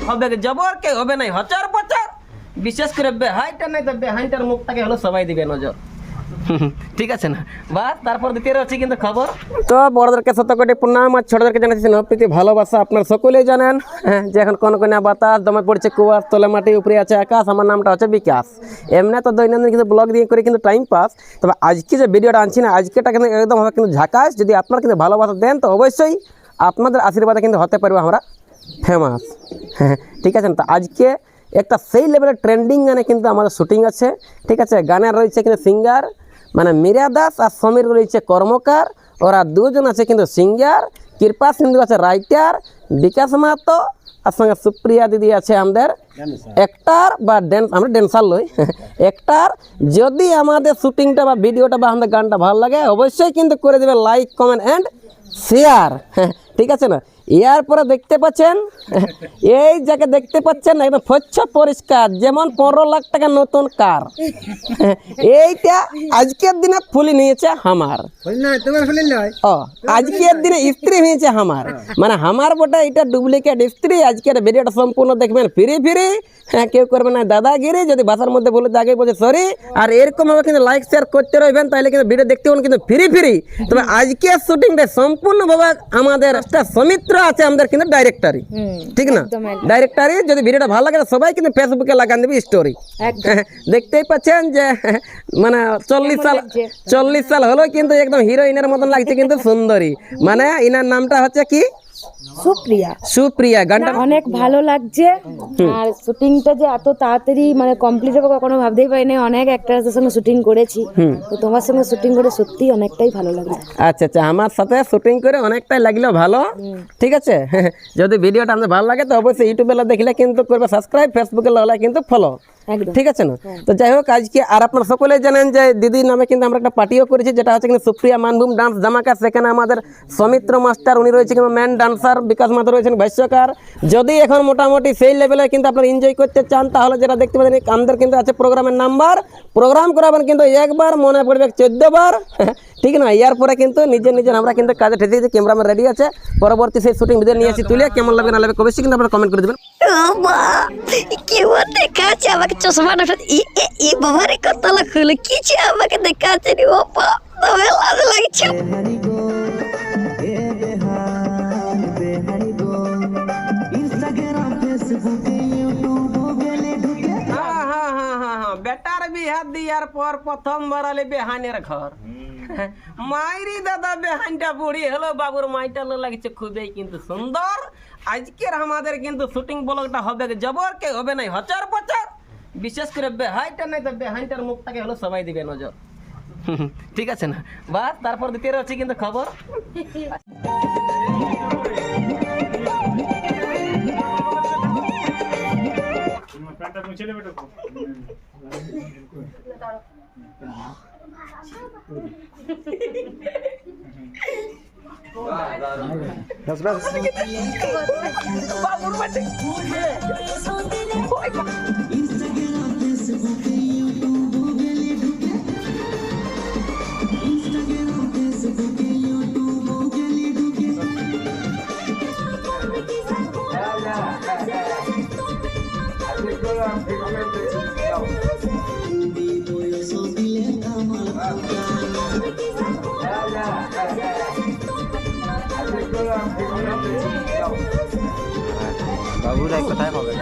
হবে জবর কে হবে নাই হচার পচার, বিশেষ করে বেহাইটা নাই তো বেহাইটার মুখটাকে হলো সবাই দিবে নজর। ঠিক আছে না বাস, তারপর দ্বিতীয় হচ্ছে কিন্তু খবর। তো বড়দেরকে শতকোটি প্রণাম আর ছোটদেরকে জানাচ্ছি নবপ্রীতি ভালোবাসা। আপনার সকলেই জানেন যে এখন কোন কোন বাতাস দমে পড়ছে, কুয়াশ তলে মাটি উপরে আছে আকাশ। আমার নামটা হচ্ছে বিকাশ। এমনি তো দৈনন্দিন কিন্তু ব্লগ দিয়ে করে কিন্তু টাইম পাস। তবে আজকে যে ভিডিওটা আনছি না, আজকেটা কিন্তু একদম হবে কিন্তু ঝাকাস। যদি আপনারা কিন্তু ভালোবাসা দেন তো অবশ্যই আপনাদের আশীর্বাদে কিন্তু হতে পারবো আমরা ফেমাস। হ্যাঁ ঠিক আছে। তো আজকে একটা সেই লেভেলের ট্রেন্ডিং গানে কিন্তু আমাদের শুটিং আছে। ঠিক আছে, গানের রয়েছে কিন্তু সিঙ্গার মানে মীরা দাস আর সমীর রয়েছে কর্মকার। ওরা দুজন আছে কিন্তু সিঙ্গার। কৃপা সিন্ধু আছে রাইটার, বিকাশ মাহাতো আর সঙ্গে সুপ্রিয়া দিদি আছে আমাদের অ্যাক্টার বা ড্যান্স, আমরা ড্যান্সার লই অ্যাক্টার। যদি আমাদের শুটিংটা বা ভিডিওটা বা আমাদের গানটা ভালো লাগে অবশ্যই কিন্তু করে দেবে লাইক কমেন্ট অ্যান্ড শেয়ার। ঠিক আছে না। এর পরে দেখতে পাচ্ছেন এই যাকে দেখতে পাচ্ছেন একদম স্বচ্ছ পরিষ্কার যেমন 15 লাখ টাকা নতুন কার। এইটা আজকের দিনে ফুলি নিয়েছে আমার, ও আজকের দিনে স্ত্রী হয়েছে আমার, মানে আমার বটে এটা ডুপ্লিকেট স্ত্রী। আজকের ভিডিওটা সম্পূর্ণ দেখবেন ফ্রি ফ্রি। হ্যাঁ কেউ করবে না দাদাগিরি, যদি ভাষার মধ্যে বলে আগে বলছে সরি। আর এরকম ভাবে কিন্তু লাইক শেয়ার করতে রইবেন, তাহলে কিন্তু ভিডিও দেখতে হবেন কিন্তু ফ্রি ফ্রি। তবে আজকের শুটিংটা সম্পূর্ণভাবে আমাদের সৌমিত্র আছে আমাদের কিন্তু ডাইরেক্টরি, ঠিক না ডাইরেক্টরি। যদি ভিডিওটা ভালো লাগে সবাই কিন্তু ফেসবুকে লাগান দেবে স্টোরি। দেখতেই পাচ্ছেন যে মানে 40 সাল হলো কিন্তু একদম হিরোইনের মতন লাগছে কিন্তু সুন্দরী। মানে ইনার নামটা হচ্ছে কি সুপ্রিয়া। সুপ্রিয়া। গানটা অনেক ভালো লাগছে। আর শুটিংটা যে এত তাড়াতাড়ি মানে কমপ্লিট হবে কখনো ভাবতেই পারিনি। অনেক অ্যাক্টরদের সঙ্গে শুটিং করেছি, তো তোমার সঙ্গে শুটিং করে সত্যি অনেকটাই ভালো লাগলো। আচ্ছা আচ্ছা, আমার সাথে শুটিং করে অনেকটাই লাগলো ভালো। ঠিক আছে, যদি ভিডিওটা আমাদের ভালো লাগে তো অবশ্যই ইউটিউবে দেখলে কিন্তু করবে সাবস্ক্রাইব, ফেসবুকে লাগলে কিন্তু ফলো। ঠিক আছে না। তো যাই হোক আজকে আর আপনারা সকলেই জানেন যে দিদির নামে কিন্তু আমরা একটা পার্টিও করেছি, যেটা হচ্ছে কিন্তু সুপ্রিয়া মানভূম ডান্স জামাকা। সেখানে আমাদের সৌমিত্র মাস্টার উনি রয়েছে কিন্তু ম্যান ডান্সার, বিকাশ মাত্র রয়েছেন ভাষ্যকার। যদি এখন মোটামুটি সেই লেভেলে কিন্তু আপনারা এনজয় করতে চান তাহলে যেটা দেখতে পাচ্ছেন আমাদের কিন্তু আছে প্রোগ্রামের নাম্বার। প্রোগ্রাম করাবেন কিন্তু একবার মনে পড়বে 14 বার। ঠিক না। এর পরে কিন্তু নিজের আমরা কিন্তু কাজে ঠেকে দিয়েছি, ক্যামেরাম্যান রেডি আছে। পরবর্তী সেই শুটিং ভিডিও নিয়ে আসি তুলে কেমন লাগবে না লাগবে অবশ্যই কিন্তু আপনারা কমেন্ট করে দেবেন। দেখাচ্ছে আমাকে চশমাটা ই বাবারে কতলা খুলে কিছু আমাকে দেখাচ্ছে রে বাবা, তবে লাজ লাগছে। বেটার বিহা দিয়ার পর প্রথমবার আলে বেহানের ঘর। মাইরি দাদা বেহানটা বুড়ি হলো, বাবুর মাইটা লাগছে খুবই কিন্তু সুন্দর। আজকের আমাদের কিন্তু শুটিং ব্লগটা হবে জবর কে হবে নাই হচার পচার, বিশেষ করে বেহাইটা নাই তো বেহাইটার মুখটাকে হলো সবাই দিবে নজর। ঠিক আছে না বাস, তারপর দ্বিতীয় হচ্ছে কিন্তু খবর। বাবুরা কোথায় পাবে?